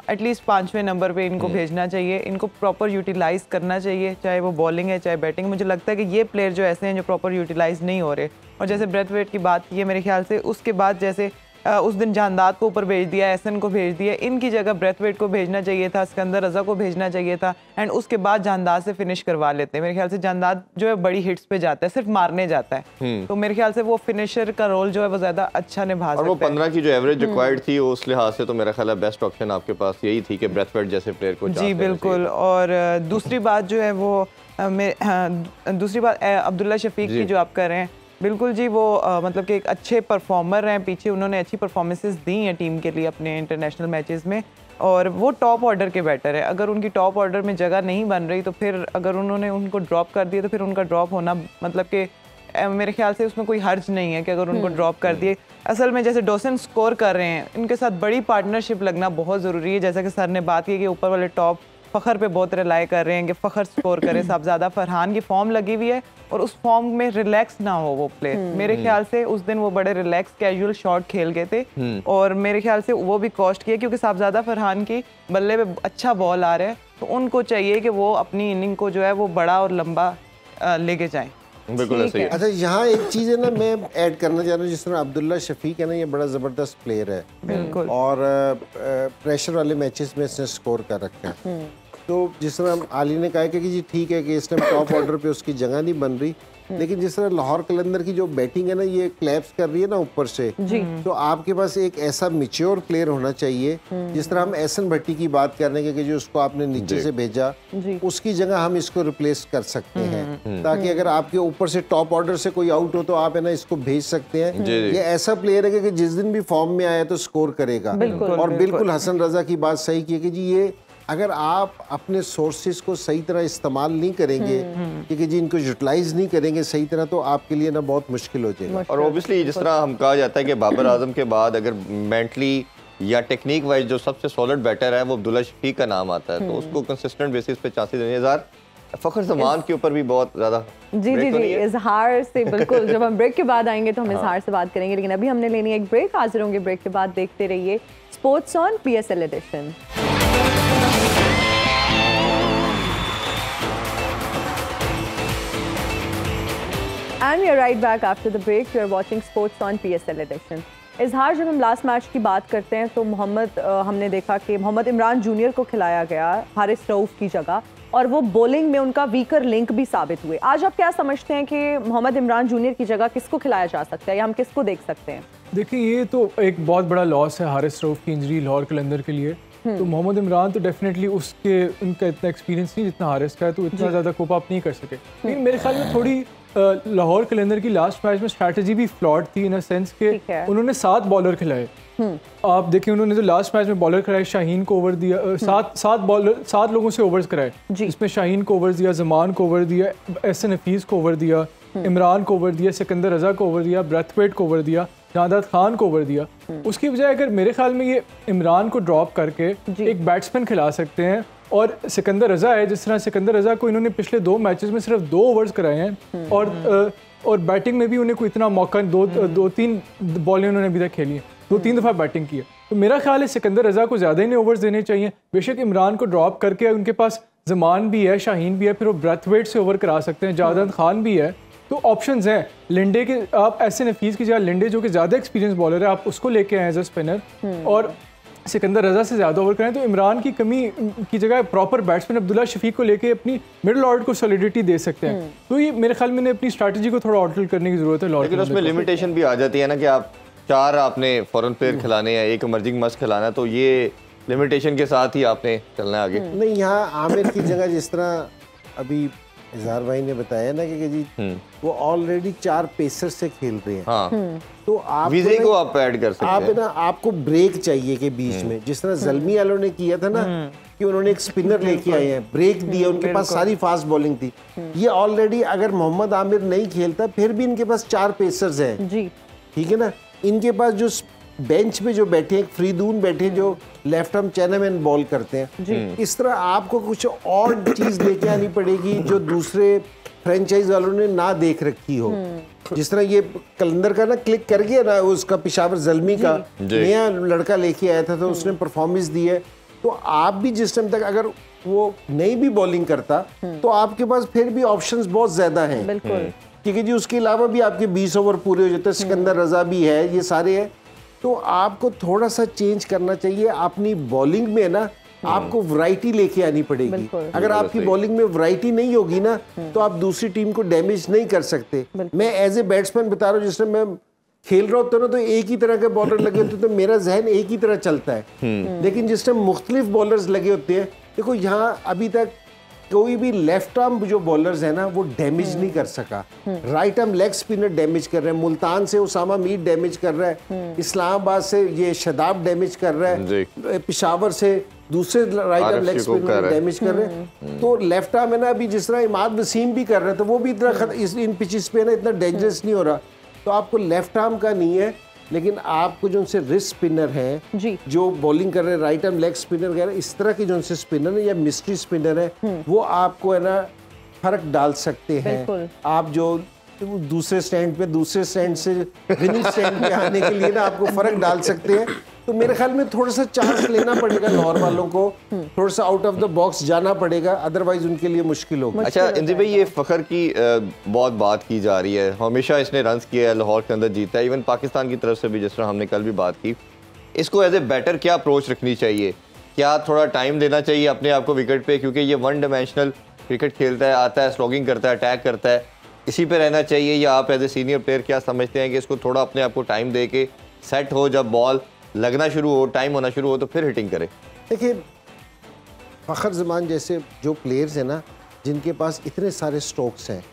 एटलीस्ट 5वें नंबर पे इनको भेजना चाहिए, इनको प्रॉपर यूटिलाइज करना चाहिए, चाहे वो बॉलिंग है चाहे बैटिंग। मुझे लगता है कि ये प्लेयर जो ऐसे हैं जो प्रॉपर यूटिलाइज नहीं हो रहे। और जैसे ब्रेथवेट की बात की है, मेरे ख्याल से उसके बाद जैसे उस दिन जानदाद को ऊपर भेज दिया, एहसन को भेज दिया, इनकी जगह ब्रेथवेट को भेजना चाहिए था, सिकंदर रजा को भेजना चाहिए था, एंड उसके बाद जानदाद से फिनिश करवा लेते हैं। मेरे ख्याल से जानदाद जो है बड़ी हिट्स पे जाता है, सिर्फ मारने जाता है, तो मेरे ख्याल से वो फिनिशर का रोल जो है वो ज्यादा अच्छा निभा सकता है। और वो 15 की जो एवरेज रिक्वायर्ड थी उस लिहाज से तो मेरा ख्याल है बेस्ट ऑप्शन आपके पास यही थी कि ब्रेथवेट जैसे प्लेयर को। जी बिल्कुल। और दूसरी बात जो है वो दूसरी बात अब्दुल्ला शफीक की जो आप कर रहे हैं, बिल्कुल जी, वो मतलब कि एक अच्छे परफॉर्मर हैं, पीछे उन्होंने अच्छी परफॉर्मेंसेस दी हैं टीम के लिए अपने इंटरनेशनल मैचेस में, और वो टॉप ऑर्डर के बैटर है। अगर उनकी टॉप ऑर्डर में जगह नहीं बन रही तो फिर अगर उन्होंने उनको ड्रॉप कर दिया तो फिर उनका ड्रॉप होना मतलब कि मेरे ख्याल से उसमें कोई हर्ज नहीं है कि अगर उनको ड्रॉप कर दिए। असल में जैसे डॉसन स्कोर कर रहे हैं, इनके साथ बड़ी पार्टनरशिप लगना बहुत ज़रूरी है। जैसा कि सर ने बात की कि ऊपर वाले टॉप फ़खर पे बहुत रिलाई कर रहे हैं कि फ़खर स्कोर करे, साहबजादा फरहान की फॉर्म लगी हुई है और उस फॉर्म में रिलैक्स ना हो वो प्लेयर। मेरे ख्याल से उस दिन वो बड़े रिलैक्स कैजुअल शॉट खेल गए थे और मेरे ख्याल से वो भी कॉस्ट किया, क्योंकि साहबजादा फरहान की बल्ले पे अच्छा बॉल आ रहा है, तो उनको चाहिए कि वो अपनी इनिंग को जो है वो बड़ा और लंबा लेके जाएं। बिल्कुल ऐसे ही। अच्छा, यहाँ एक चीज़ है ना, मैं ऐड करना चाह रहा हूँ, जिस तरह अब्दुल्ला शफीक है ना, ये बड़ा ज़बरदस्त प्लेयर है बिल्कुल, और प्रेशर वाले मैचेस में इसने स्कोर कर रखा है। तो जिस तरह आली ने कहा कि जी ठीक है कि इस टाइम टॉप ऑर्डर पे उसकी जगह नहीं बन रही, लेकिन जिस तरह लाहौर कलंदर की जो बैटिंग है ना, ये क्लैप्स कर रही है ना ऊपर से, तो आपके पास एक ऐसा मैच्योर प्लेयर होना चाहिए। जिस तरह हम एहसन भट्टी की बात कर रहे हैं कि जो उसको आपने नीचे से भेजा, उसकी जगह हम इसको रिप्लेस कर सकते हैं, ताकि अगर आपके ऊपर से टॉप ऑर्डर से कोई आउट हो तो आप है ना इसको भेज सकते हैं। ये ऐसा प्लेयर है कि जिस दिन भी फॉर्म में आया तो स्कोर करेगा। और बिल्कुल हसन रजा की बात सही की कि जी ये अगर आप अपने सोर्सेज को सही तरह इस्तेमाल नहीं करेंगे, क्योंकि जी इनको यूटिलाइज नहीं करेंगे सही तरह, तो आपके लिए ना बहुत मुश्किल हो जाएगा। और ओबियसली जिस तरह हम कहा जाता है कि बाबर आजम के बाद अगर मेंटली या टेक्निक वाइज जो सबसे सॉलिड बैटर है वो अब्दुल्ला शफीक का नाम आता है, तो उसको कंसिस्टेंट बेसिस पे चांसेस देने फखर जमान के ऊपर भी बहुत ज्यादा। जी जी जी, इजहार से बिल्कुल। जब हम ब्रेक के बाद आएंगे तो हम इजहार से बात करेंगे, लेकिन अभी हमने लेनी है एक ब्रेक। हाजिर होंगे ब्रेक के बाद। देखते रहिए sports on PSL edition. And we are right back after the break. We are watching Sports on PSL edition. इजहार, जब हम लास्ट मैच की बात करते हैं तो हमने देखा कि मोहम्मद इमरान जूनियर को खिलाया गया हारिस रऊफ की जगह, और वो बॉलिंग में उनका वीकर लिंक भी साबित हुए। आज आप क्या समझते हैं कि मोहम्मद इमरान जूनियर की जगह किसको खिलाया जा सकता है या हम किसको देख सकते हैं? देखिए, ये तो एक बहुत बड़ा लॉस है हारिस रऊफ की इंजरी लाहौर कलंदर के लिए। तो मोहम्मद इमरान तो डेफिनेटली उनका इतना एक्सपीरियंस नहीं जितना हारिस का है, तो इतना ज़्यादा कोप अप नहीं कर सके। लेकिन मेरे ख्याल में थोड़ी लाहौर कलंदर की लास्ट मैच में स्ट्रैटेजी भी फ्लॉड थी, इन अ सेंस के उन्होंने 7 बॉलर खिलाए। आप देखिए, उन्होंने जो लास्ट मैच में बॉलर खिलाए, शाहीन को ओवर दिया, 7 लोगों से ओवर्स कराए, इसमें शाहीन को ओवर दिया, जमान को ओवर दिया, एहसन हफीज़ को ओवर दिया, इमरान को ओवर दिया, सिकंदर रजा को ओवर दिया, ब्रेथवेट को ओवर दिया, जानदाद खान को ओवर दिया। उसकी बजाय अगर मेरे ख्याल में ये इमरान को ड्रॉप करके एक बैट्समैन खिला सकते हैं, और सिकंदर रजा है, जिस तरह सिकंदर रजा को इन्होंने पिछले 2 मैचेस में सिर्फ 2 ओवर्स कराए हैं, और बैटिंग में भी उन्हें कोई इतना मौका 2-3 बॉलें उन्होंने अभी तक खेली है, 2-3 दफ़ा बैटिंग की है। तो मेरा ख्याल है सिकंदर रजा को ज़्यादा ही नहीं ओवर्स देने चाहिए। बेशक इमरान को ड्रॉप करके उनके पास जमान भी है, शाहीन भी है, फिर वो ब्रेथवेट से ओवर करा सकते हैं, जानदाद खान भी है, तो ऑप्शंस हैं। लिंडे के आप एहसन हफीज़ की जगह लिंडे जो कि ज़्यादा एक्सपीरियंस बॉलर है, आप उसको लेके आए एज अ स्पिनर, और सिकंदर रजा से ज़्यादा ओवर करें। तो इमरान की कमी की जगह प्रॉपर बैट्समैन अब्दुल्ला शफीक को लेके अपनी मिडिल ऑर्डर को सॉलिडिटी दे सकते हैं। तो ये मेरे ख्याल में अपनी स्ट्रैटेजी को थोड़ा ऑल्टर करने की ज़रूरत है। लेकिन उसमें लिमिटेशन भी आ जाती है ना कि आप 4 आपने फॉरेन प्लेयर खिलाने हैं, एक इमर्जिंग मस्ट खिलाना है, तो ये लिमिटेशन के साथ ही आपने चलना है आगे। नहीं, यहाँ आमिर की जगह जिस तरह अभी इजहार भाई ने बताया ना कि जी वो ऑलरेडी 4 पेसर से खेल रहे हैं। हाँ। तो आप विजय को आप ऐड कर सकते हैं। ना आपको ब्रेक चाहिए कि बीच में, जिस तरह जल्मी वालों ने किया था ना कि उन्होंने एक स्पिनर लेके आए हैं, ब्रेक दिया, उनके पास सारी फास्ट बॉलिंग थी। ये ऑलरेडी अगर मोहम्मद आमिर नहीं खेलता फिर भी इनके पास 4 पेसर्स हैं, ठीक है ना। इनके पास जो बेंच पे जो बैठे हैं, फ्रीदून बैठे जो लेफ्ट आर्म चैनामैन बॉल करते हैं, इस तरह आपको कुछ और चीज़ लेके आनी पड़ेगी जो दूसरे फ्रेंचाइज वालों ने ना देख रखी हो। जिस तरह ये कलंदर का ना क्लिक कर गया ना, उसका पेशावर ज़ल्मी का नया लड़का लेके आया था तो उसने परफॉर्मेंस दी है। तो आप भी जिस टाइम तक अगर वो नहीं भी बॉलिंग करता तो आपके पास फिर भी ऑप्शंस बहुत ज़्यादा हैं, बिल्कुल, क्योंकि जी उसके अलावा भी आपके 20 ओवर पूरे हो जाते हैं, सिकंदर रजा भी है, ये सारे हैं। तो आपको थोड़ा सा चेंज करना चाहिए अपनी बॉलिंग में ना, आपको वैरायटी लेके आनी पड़ेगी। अगर आपकी बॉलिंग में वैरायटी नहीं होगी ना तो आप दूसरी टीम को डैमेज नहीं कर सकते। मैं एज ए बैट्समैन बता रहा हूँ, जिस टाइम मैं खेल रहा होता ना तो एक ही तरह के बॉलर लगे होते तो मेरा जहन एक ही तरह चलता है। लेकिन जिस टाइम मुख्तलिफ बॉलर्स लगे होते हैं, देखो यहाँ अभी तक कोई भी लेफ्ट आर्म जो बॉलर्स है ना वो डैमेज नहीं कर सका। Right arm leg spinner damage कर रहे हैं, मुल्तान से उसामा मीर डैमेज कर रहा है, इस्लामाबाद से ये शदाब डैमेज कर रहा है, पेशावर से दूसरे right arm leg spinner damage कर रहे हैं। तो लेफ्ट आर्म है ना, अभी जिस तरह इमाद वसीम भी कर रहे हैं तो वो भी इतना इन पिचेस पे ना इतना डेंजरस नहीं हो रहा। तो आपको लेफ्ट आर्म का नहीं है, लेकिन आपको जो उनसे रिस्ट स्पिनर हैं जो बॉलिंग कर रहे हैं, राइट आर्म लेग स्पिनर वगैरह इस तरह के जो उनसे स्पिनर है या मिस्ट्री स्पिनर है, वो आपको है ना फर्क डाल सकते हैं। आप जो दूसरे स्टैंड पे दूसरे स्टैंड से विनिंग स्टैंड पे आने के लिए ना आपको फर्क डाल सकते हैं। तो मेरे ख्याल में थोड़ा सा चांस लेना पड़ेगा लाहौर वालों को, थोड़ा सा आउट ऑफ द बॉक्स जाना पड़ेगा, अदरवाइज उनके लिए मुश्किल होगा। अच्छा इंजी भाई, ये फ़खर की बहुत बात की जा रही है, हमेशा इसने रन्स किया है, लाहौर के अंदर जीता है, इवन पाकिस्तान की तरफ से भी, जिस तरह हमने कल भी बात की। इसको एज ए बैटर क्या अप्रोच रखनी चाहिए? क्या थोड़ा टाइम देना चाहिए अपने आप को विकेट पे, क्योंकि ये वन डायमेंशनल क्रिकेट खेलता है, आता है, स्लॉगिंग करता है, अटैक करता है, इसी पे रहना चाहिए? या आप एज ए सीनियर प्लेयर क्या समझते हैं कि इसको थोड़ा अपने आप को टाइम दे के सेट हो, जब बॉल लगना शुरू हो, टाइम होना शुरू हो तो फिर हिटिंग करे? देखिए फ़खर ज़मान जैसे जो प्लेयर्स हैं ना, जिनके पास इतने सारे स्ट्रोक्स हैं,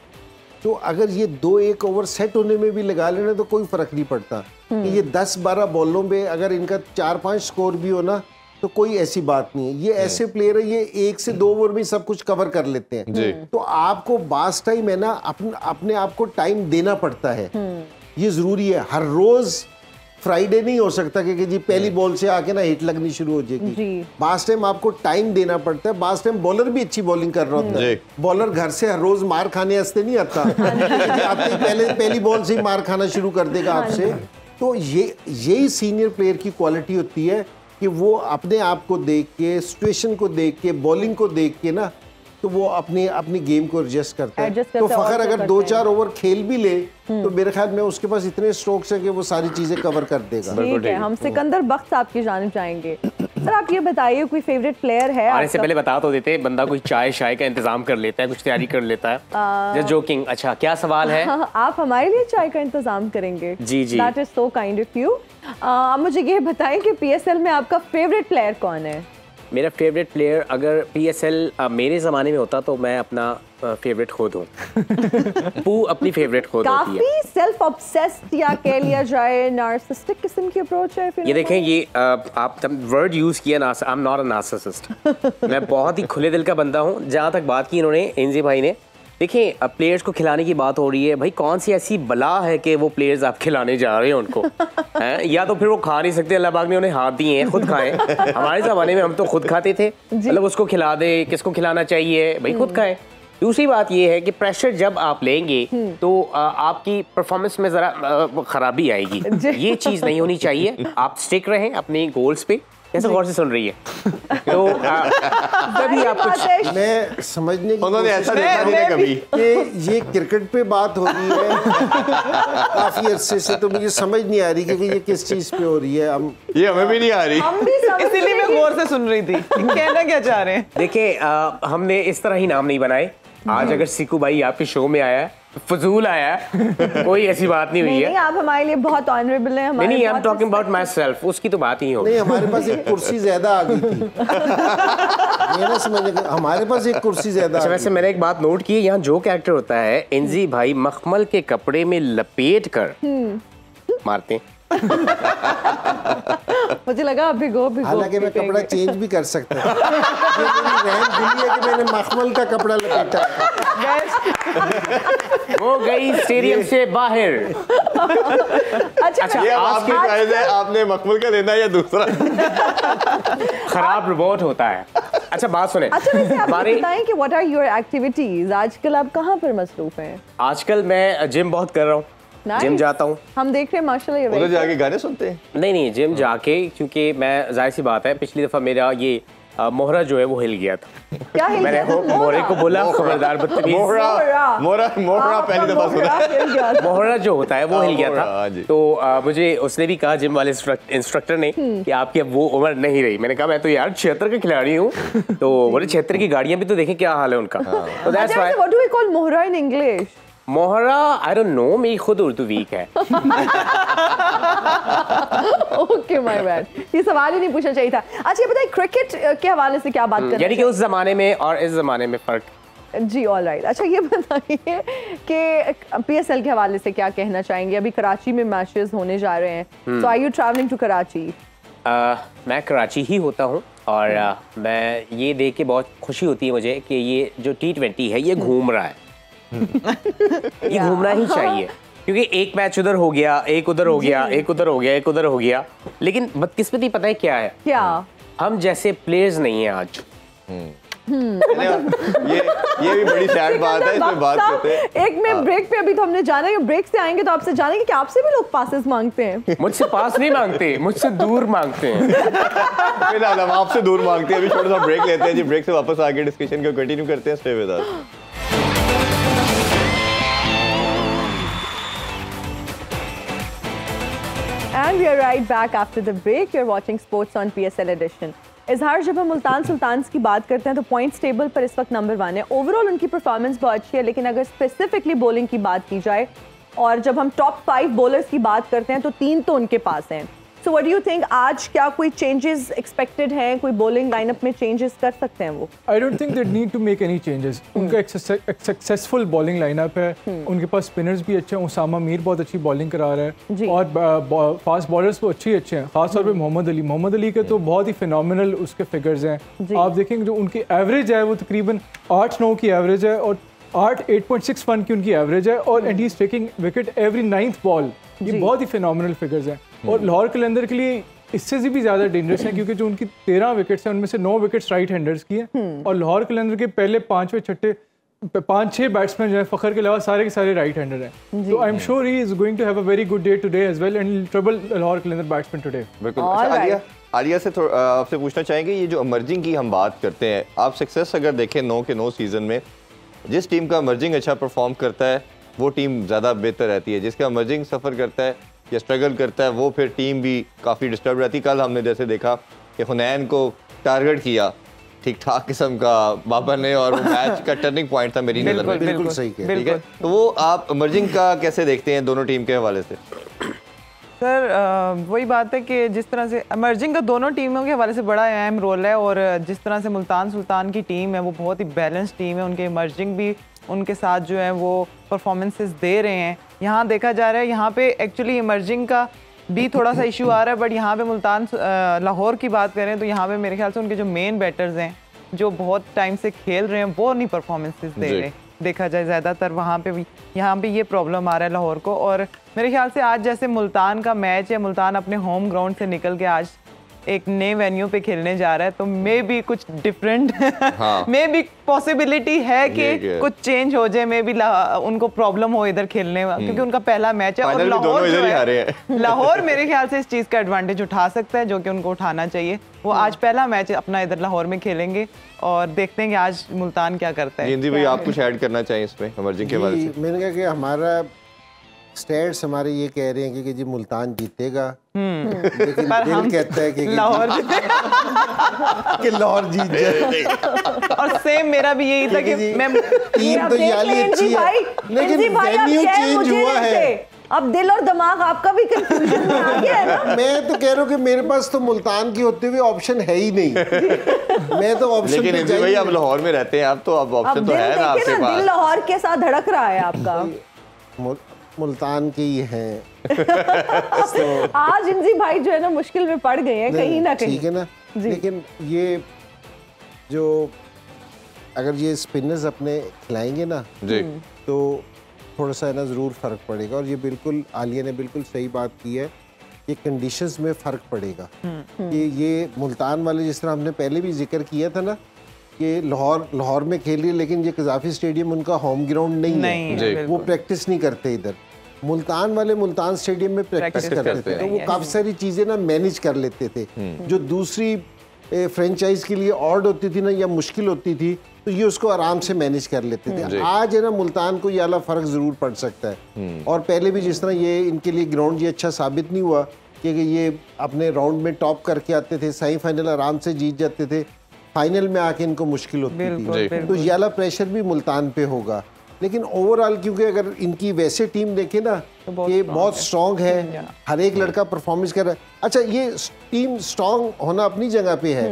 तो अगर ये 2-1 ओवर सेट होने में भी लगा लेना तो कोई फ़र्क नहीं पड़ता। कि ये 10-12 बॉलों पे अगर इनका 4-5 स्कोर भी हो ना तो कोई ऐसी बात नहीं है। ये ऐसे प्लेयर है, ये 1 से 2 ओवर में सब कुछ कवर कर लेते हैं। तो आपको बास टाइम है ना अपने आप को टाइम देना पड़ता है, ये ज़रूरी है। हर रोज़ फ्राइडे नहीं हो सकता कि जी पहली बॉल से आके ना हिट लगनी शुरू हो जाएगी। बास टाइम आपको टाइम देना पड़ता है। बास टाइम बॉलर भी अच्छी बॉलिंग कर रहा होता है, बॉलर घर से हर रोज मार खाने वास्ते नहीं आता, आपने पहली बॉल से ही मार खाना शुरू कर देगा आपसे। तो यही सीनियर प्लेयर की क्वालिटी होती है कि वो अपने आप को देख के, सिचुएशन को देख के, बॉलिंग को देख के ना तो वो अपनी गेम को एडजस्ट करता है। तो फ़खर अगर 2-4 ओवर खेल भी ले तो मेरे ख्याल में उसके पास इतने स्ट्रोक्स हैं कि वो सारी चीजें कवर कर देगा। ठीक है, हम सिकंदर बख्श साहब की जानिब जाएंगे। सर आप ये बताइए, कोई फेवरेट प्लेयर है? आने से पहले बता तो देते, बंदा कोई चाय का इंतजाम कर लेता है, कुछ तैयारी कर लेता है। Just joking. अच्छा क्या सवाल है? आप हमारे लिए चाय का इंतजाम करेंगे? जी जी, that is so kind of you. आप मुझे ये बताएं कि पीएसएल में आपका फेवरेट प्लेयर कौन है? मेरा फेवरेट प्लेयर अगर पीएसएल मेरे ज़माने में होता तो मैं अपना फेवरेट खुद हूँ। पू अपनी फेवरेट खुद होती है। काफी सेल्फ ऑब्सेस्ड या कह लिया जाए नार्सिसिस्टिक किस्म की अप्रोच है। ये देखें, ये आप वर्ड यूज़ किया, I am not a narcissist. मैं बहुत ही खुले दिल का बंदा हूँ। जहाँ तक बात की इन्होंने, इंजी भाई ने, देखिए अब प्लेयर्स को खिलाने की बात हो रही है, भाई कौन सी ऐसी बला है कि वो प्लेयर्स आप खिलाने जा रहे हैं उनको? हैं या तो फिर वो खा नहीं सकते, अल्लाह पाक ने उन्हें हाथ दिए हैं, खुद खाएं। हमारे ज़माने में हम तो खुद खाते थे, मतलब उसको खिला दे, किसको खिलाना चाहिए, भाई खुद खाएं। दूसरी बात ये है कि प्रेशर जब आप लेंगे तो आपकी परफॉर्मेंस में ज़रा खराबी आएगी। ये चीज़ नहीं होनी चाहिए। आप स्टिक रहें अपने गोल्स पे। कैसे गौर से सुन रही है? तो तभी आप कुछ मैं समझने की उन्होंने ऐसा देखा नहीं कभी कि ये क्रिकेट पे बात हो रही है काफी अरसे से, तो मुझे समझ नहीं आ रही कि ये किस चीज पे हो रही है। ये हमें भी नहीं आ रही, इसीलिए मैं गौर से सुन रही थी कहना क्या चाह रहे हैं। देखिए हमने इस तरह ही नाम नहीं बनाए। आज अगर सिकू भाई आपके शो में आया, फजूल आया, कोई ऐसी बात नहीं हुई है। नहीं, आप हमारे लिए बहुत ऑनरेबल हैं। नहीं, I am talking about my self, उसकी तो बात ही होगी। नहीं, हमारे पास एक कुर्सी ज्यादा आ गई थी। ये ना समझे, हमारे पास एक कुर्सी ज्यादा। अच्छा, वैसे मैंने एक बात नोट की है, यहाँ जो कैरेक्टर होता है, इंजी भाई मखमल के कपड़े में लपेट कर मारते हैं। मुझे लगा भिगो। हालांकि मैं कपड़ा चेंज भी कर सकता हूँ। मैंने मखमल का कपड़ा लपेटा। वो गई स्टेडियम से बाहर। अच्छा ये आपकी चॉइस है, आपने मकबूल का देना या दूसरा। खराब रिपोर्ट होता है। अच्छा बात सुने। अच्छा वैसे आप बताएं कि व्हाट आर योर एक्टिविटीज, आजकल आप कहाँ पर मसरूफ हैं? आजकल मैं जिम बहुत कर रहा हूँ, जिम जाता हूँ। हम देख रहे हैं माशाल्लाह। उधर जाके गाने सुनते हैं? नहीं जिम जाके, क्योंकि मैं जाहिर सी बात है पिछली दफा मेरा ये मोहरा जो है वो हिल गया था। क्या हिल गया था? मोहरे को बोला खबरदार बदतमीज। मोहरा पहली दफा सुना। मोहरा जो होता है वो हिल गया था। तो मुझे उसने भी कहा जिम वाले इंस्ट्रक्टर ने कि आपकी अब वो उम्र नहीं रही। मैंने कहा मैं तो यार 76 का खिलाड़ी हूँ। तो बोले 76 की गाड़ियां भी तो देखें क्या हाल है उनका। तो that's why. What do we call मोहरा इन इंग्लिश? मोहरा आई डोंट नो, मेरी खुद उर्दू वीक है। ओके माय बैड, ये सवाल ही नहीं पूछना चाहिए था। अच्छा ये बताइए क्रिकेट के हवाले से क्या बात करना यानी कि उस जमाने में और इस जमाने में फर्क। जी ऑल राइट। अच्छा ये बताइए कि पीएसएल के हवाले से क्या कहना चाहेंगे? अभी कराची में मैचेस होने जा रहे हैं, so are you travelling to Karachi? मैं कराची ही होता हूँ और मैं ये देख के बहुत खुशी होती है मुझे कि ये जो T20 है ये घूम रहा है। ये घूमना ही चाहिए, क्योंकि एक मैच उधर हो गया, एक उधर हो गया, एक उधर हो गया, एक उधर हो गया। लेकिन बदकिस्मती पता है क्या है? क्या? हम जैसे प्लेयर्स नहीं है आज। ये भी बड़ी सैड बात है, इसमें बात करते हैं। एक में ब्रेक पे, अभी तो हमने जाना है, ब्रेक से आएंगे तो आपसे जानेंगे कि आपसे भी लोग पासेस मांगते हैं। मुझसे पास नहीं मांगते, मुझसे दूर मांगते हैं। फिलहाल हम आपसे दूर मांगते हैं। अभी छोटा सा ब्रेक लेते हैं जी, ब्रेक से वापस आके डिस्कशन को कंटिन्यू करते हैं। Stay with us. And we are right back after the break. You're watching Sports on PSL Edition. इजहार, जब हम मुल्तान सुल्तान्स की बात करते हैं तो पॉइंट्स टेबल पर इस वक्त नंबर 1 है। ओवरऑल उनकी परफॉर्मेंस बहुत अच्छी है, लेकिन अगर स्पेसिफिकली बॉलिंग की बात की जाए और जब हम टॉप 5 बॉलर्स की बात करते हैं तो 3 तो उनके पास हैं। So what do you think, आज क्या कोई चेंजेस एक्सपेक्टेड हैं? कोई बॉलिंग लाइनअप में चेंजेस कर सकते हैं वो? I don't think they need to make any changes. उनका एक सक्सेसफुल बॉलिंग लाइनअप है, उनके पास स्पिनर्स भी अच्छे हैं। उसामा मीर बहुत अच्छी बॉलिंग करा रहा है और फास्ट बॉलर्स तो अच्छे हैं, खासतौर पे मोहम्मद अली के तो बहुत ही फिनोमिनल उसके फिगर्स हैं। आप देखेंगे जो उनकी एवरेज है वो तकरीबन 8-9 की एवरेज है और 8.61 की उनकी एवरेज है और and he is taking wicket every 9th ball. ये बहुत ही फिनोमिनल फिगर्स हैं और लाहौर कलंदर के लिए इससे भी ज़्यादा डेंजरस हैं, क्योंकि जो उनकी 13 विकेट्स हैं उनमें से 9 विकेट्स राइट हैंडर्स की हैं और लाहौर कलंदर के पहले 5-6 बैट्समैन जो है फ़खर के अलावा सारे के सारे राइट हैंडर हैं। तो I am sure he is going to have a very good day today as well and trouble Lahore Qalandar batsman today. बिल्कुल। आलिया से आपसे पूछना चाहेंगे, ये जो इमर्जिंग की हम बात करते हैं, आप सक्सेस अगर देखें 9 के 9 सीजन में, जिस टीम का इमर्जिंग अच्छा परफॉर्म करता है वो टीम ज़्यादा बेहतर रहती है। जिसका इमर्जिंग सफ़र करता है या स्ट्रगल करता है वो फिर टीम भी काफ़ी डिस्टर्ब रहती है। कल हमने जैसे देखा कि हुनैन को टारगेट किया ठीक ठाक किस्म का बाबर ने और वो मैच का टर्निंग पॉइंट था मेरी नज़र में। बिल्कुल सही कह, ठीक है। तो वो आप इमर्जिंग का कैसे देखते हैं दोनों टीम के हवाले से? सर वही बात है कि जिस तरह से इमर्जिंग का दोनों टीमों के हवाले से बड़ा अहम रोल है और जिस तरह से मुल्तान सुल्तान की टीम है वो बहुत ही बैलेंस टीम है। उनके इमर्जिंग भी उनके साथ जो है वो परफॉर्मेंसेस दे रहे हैं। यहाँ देखा जा रहा है, यहाँ पे एक्चुअली इमर्जिंग का भी थोड़ा सा इशू आ रहा है, बट यहाँ पे मुल्तान लाहौर की बात करें तो यहाँ पे मेरे ख्याल से उनके जो मेन बैटर्स हैं जो बहुत टाइम से खेल रहे हैं वो नहीं परफॉर्मेंसेस दे रहे। देखा जाए ज़्यादातर वहाँ पे भी यहाँ पे ये प्रॉब्लम आ रहा है लाहौर को। और मेरे ख्याल से आज जैसे मुल्तान का मैच है, मुल्तान अपने होम ग्राउंड से निकल के आज एक नए वेन्यू पे खेलने जा रहा है, तो मे भी कुछ डिफरेंट मे भी पॉसिबिलिटी है कि कुछ चेंज हो जाए, मे भी उनको प्रॉब्लम हो इधर खेलने में, क्योंकि उनका पहला मैच है और लाहौर जो है लाहौर मेरे ख्याल से इस चीज़ का एडवांटेज उठा सकता है जो कि उनको उठाना चाहिए। वो आज पहला मैच अपना इधर लाहौर में खेलेंगे और देखते हैं कि आज मुल्तान क्या करता है। जी भाई, आप कुछ ऐड करना चाहिए इसमें इमर्जिंग के बारे में? मैंने कहा कि हमारा स्टैट्स हमारे ये कह रहे हैं कि जी मुल्तान जीतेगा, लेकिन दिल कहता है कि लाहौर कि लाहौर जीत जाए। और सेम मेरा भी यही था कि मैं टीम तो याली अच्छी है लेकिन वेन्यू चेंज हुआ है। अब दिल और दिमाग आपका भी कंफ्यूजन में आ गया है ना। मैं तो कह रहा हूँ कि मेरे पास तो मुल्तान की होते हुए ऑप्शन है ही नहीं। मैं तो ऑप्शन लेकिन इंजी भाई आप लाहौर में रहते हैं, आप तो अब ऑप्शन तो है ना आपके पास। दिल लाहौर के साथ धड़क रहा है आपका। मुल्तान के ही हैं। तो आज इंजी भाई जो है ना मुश्किल में पड़ गए हैं कहीं ना कहीं, ठीक है ना। लेकिन ये जो अगर ये स्पिनर्स अपने खिलाएंगे ना जी, तो थोड़ा सा है ना ज़रूर फ़र्क पड़ेगा। और ये बिल्कुल आलिया ने बिल्कुल सही बात की है कि कंडीशंस में फ़र्क पड़ेगा कि ये मुल्तान वाले जिस तरह हमने पहले भी जिक्र किया था ना कि लाहौर में खेल रही है, लेकिन ये कज़ाफ़ी स्टेडियम उनका होम ग्राउंड नहीं है, वो प्रैक्टिस नहीं करते इधर। मुल्तान वाले मुल्तान स्टेडियम में प्रैक्टिस करते थे, तो वो काफ़ी सारी चीज़ें ना मैनेज कर लेते थे जो दूसरी फ्रेंचाइज के लिए ऑड होती थी ना या मुश्किल होती थी, तो ये उसको आराम से मैनेज कर लेते थे। आज है ना मुल्तान को ये वाला फ़र्क ज़रूर पड़ सकता है। और पहले भी जिस तरह ये इनके लिए ग्राउंड ये अच्छा साबित नहीं हुआ कि ये अपने राउंड में टॉप करके आते थे, सेमीफाइनल आराम से जीत जाते थे, फाइनल में आके इनको मुश्किल होती थी। तो ये वाला प्रेशर भी मुल्तान पे होगा। लेकिन ओवरऑल क्योंकि अगर इनकी वैसे टीम देखे ना तो ये बहुत स्ट्रॉन्ग है, हर एक लड़का परफॉर्मेंस कर रहा है। अच्छा, ये टीम स्ट्रॉन्ग होना अपनी जगह पे है,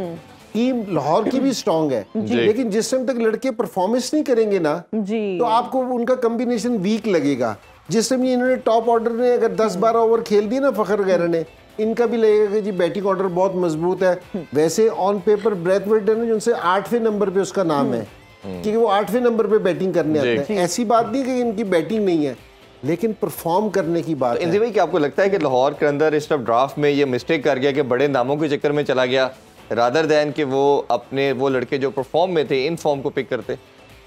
टीम लाहौर की भी स्ट्रॉन्ग है, लेकिन जिस टाइम तक लड़के परफॉर्मेंस नहीं करेंगे ना तो आपको उनका कॉम्बिनेशन वीक लगेगा। जिस टाइम इन्होंने टॉप ऑर्डर ने अगर 10-12 ओवर खेल दिए ना फखर वगैरह ने, इनका भी लगेगा कि जी बैटिंग ऑर्डर बहुत मजबूत है। वैसे ऑन पेपर ब्रैथवेट है ना जिनसे 8वें नंबर पे उसका नाम है क्योंकि वो 8वें नंबर पे बैटिंग करने आते हैं। ऐसी बात नहीं कि इनकी बैटिंग नहीं है, लेकिन परफॉर्म करने की बात है। भाई क्या आपको लगता है कि लाहौर के अंदर इस ड्राफ्ट में ये मिस्टेक कर गया कि बड़े नामों के चक्कर में चला गया रादर दैन कि वो अपने वो लड़के जो परफॉर्म में थे इन फॉर्म को पिक करते?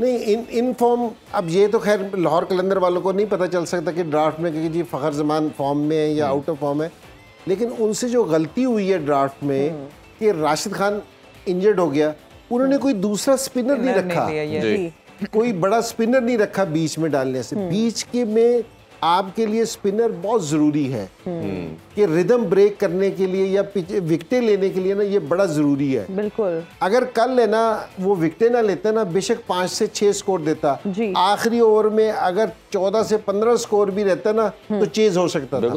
नहीं, इन फॉर्म, अब ये तो खैर लाहौर कलंदर वालों को नहीं पता चल सकता कि ड्राफ्ट में कि जी फ़खर ज़मान फॉर्म में है या आउट ऑफ फॉर्म है, लेकिन उनसे जो गलती हुई है ड्राफ्ट में कि राशिद खान इंजर्ड हो गया, उन्होंने कोई दूसरा स्पिनर नहीं रखा, कोई बड़ा स्पिनर नहीं रखा बीच में डालने से। बीच के में आपके लिए स्पिनर बहुत ज़रूरी है कि रिदम ब्रेक करने के लिए या विकेटें लेने के लिए ना ये बड़ा ज़रूरी है। बिल्कुल, अगर कल है ना वो विकेटें ना लेते ना, बेशक 5 से 6 स्कोर देता, आखिरी ओवर में अगर 14 से 15 स्कोर भी रहता ना तो चेज हो सकता था।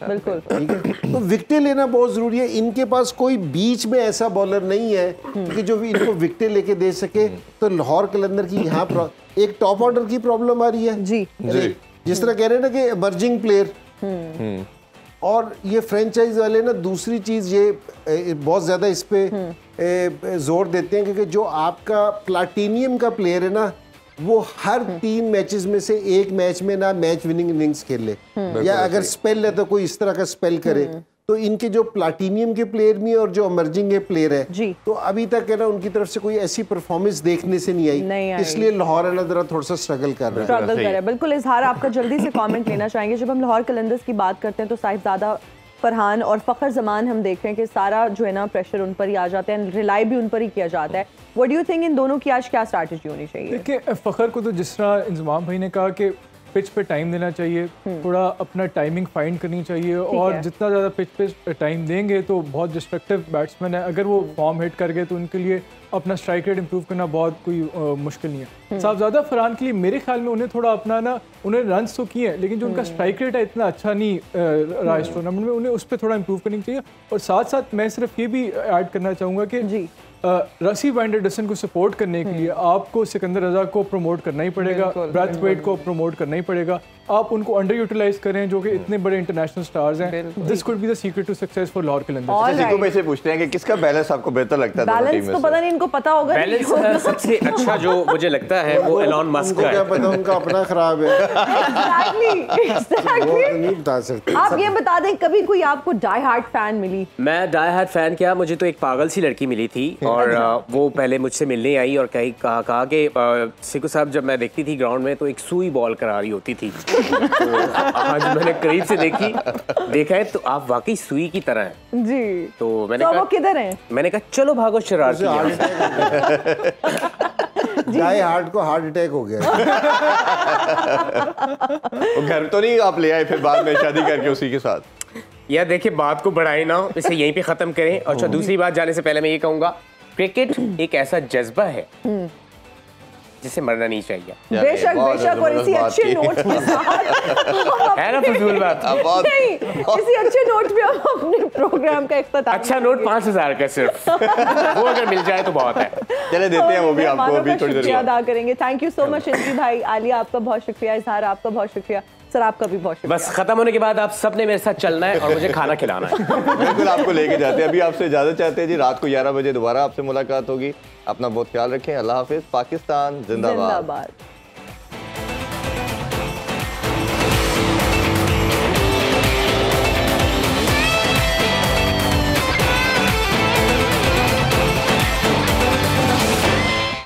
बिल्कुल, तो विकेटें लेना बहुत ज़रूरी है। इनके पास कोई बीच में ऐसा बॉलर नहीं है कि जो इनको विकेटें लेके दे सके। तो लाहौर कलंदर की यहाँ एक टॉप ऑर्डर की प्रॉब्लम आ रही है जी, जिस तरह कह रहे हैं ना कि इमर्जिंग प्लेयर, और ये फ्रेंचाइज वाले ना दूसरी चीज़ ये बहुत ज़्यादा इस पे जोर देते हैं क्योंकि जो आपका प्लाटीनियम का प्लेयर है ना वो हर 3 मैचेस में से एक मैच में ना मैच विनिंग इनिंग्स खेले या अगर स्पेल है तो कोई इस तरह का स्पेल करे। तो इनके जो प्लाटीनियम के प्लेयर भी और जो इमर्जिंग प्लेयर है तो अभी तक है ना उनकी तरफ से कोई ऐसी परफॉर्मेंस देखने से नहीं आई, इसलिए लाहौर है ना जरा थोड़ा सा स्ट्रगल कर रहा है। बिल्कुल इजहार, आपका जल्दी से कमेंट लेना चाहेंगे। जब हम लाहौर कलंदर्स की बात करते हैं तो साहिबजादा, फरहान और फ़खर ज़मान हम देख रहे हैं कि सारा जो है ना प्रेशर उन पर ही आ जाता है, रिलाई भी उन पर ही किया जाता है। What do you think in दोनों की आज क्या स्ट्रैटेजी होनी चाहिए? देखिए, फ़खर को तो जिस तरह इंजमाम भाई ने कहा कि पिच पे टाइम देना चाहिए, थोड़ा अपना टाइमिंग फाइंड करनी चाहिए, और जितना ज़्यादा पिच पे टाइम देंगे तो बहुत डिस्ट्रक्टिव बैट्समैन है, अगर वो फॉर्म हिट कर गए तो उनके लिए अपना स्ट्राइक रेट इंप्रूव करना बहुत कोई मुश्किल नहीं है। साहबजादा फरहान के लिए मेरे ख्याल में उन्हें थोड़ा अपना ना, उन्हें रन तो किए हैं लेकिन जो उनका स्ट्राइक रेट है इतना अच्छा नहीं रहा इस टूर्नामेंट में, उन्हें उस पर थोड़ा इंप्रूव करनी चाहिए। और साथ साथ मैं सिर्फ ये भी ऐड करना चाहूँगा कि रसीब एंडरसन को सपोर्ट करने के लिए आपको सिकंदर रजा को प्रमोट करना ही पड़ेगा, ब्रैथवेट को प्रमोट करना ही पड़ेगा। आप उनको अंडर यूटिलाइज करें जो कि इतने बड़े इंटरनेशनल स्टार्स हैं। This could be the secret to success for Lahore Qalandars. किसी को में से पूछते हैं कि किसका बैलेंस आपको बेहतर लगता है? बैलेंस तो पता नहीं, इनको पता होगा। बैलेंस सबसे अच्छा जो मुझे लगता है वो एलॉन मस्क का है। क्या पता, उनका अपना खराब है। नहीं बता सकते। आप ये बता दें, कभी कोई आपको डाई हार्ड फैन मिली? मैं डाई हार्ड फैन क्या, मुझे तो एक पागल सी लड़की मिली थी और वो पहले मुझसे मिलने आई और कहा कि सिकू साहब जब मैं देखती थी ग्राउंड में तो एक सुई बॉल करा रही होती थी। तो आज मैंने करीब से देखा है तो आप वाकई सुई की तरह हैं जी। तो मैंने कहा वो किधर हैं? मैंने कहा चलो भागो शरारती। डाई हार्ट को हार्ट अटैक हो गया। घर तो नहीं आप ले आए फिर बाद में शादी करके उसी के साथ? यार देखिए, बात को बढ़ाए ना, इसे यहीं पे खत्म करें। अच्छा, दूसरी बात जाने से पहले मैं ये कहूंगा, क्रिकेट एक ऐसा जज्बा है जिसे मरना नहीं चाहिए। बेशक बेशक, और इसी अच्छे नोट के साथ है ना फजूल बात, इसी अच्छे नोट पे हम अपने प्रोग्राम का इख्तिताम। अच्छा नोट 5000 का सिर्फ, वो अगर मिल जाए तो बहुत है। चले देते हैं वो भी आपको, अभी थोड़ी देर अदा करेंगे। थैंक यू सो मच इंद्री भाई, आलिया आपका बहुत शुक्रिया, इजहार आपका बहुत शुक्रिया, सर आपका भी बहुत शुक्रिया। बस खत्म होने के बाद आप सबने मेरे साथ चलना है और मुझे खाना खिलाना है। बिल्कुल, आपको लेके जाते हैं। अभी आपसे इजाजत चाहते हैं जी, रात को 11 बजे दोबारा आपसे मुलाकात होगी। अपना बहुत ख्याल रखें। अल्लाह हाफिज। पाकिस्तान जिंदाबाद।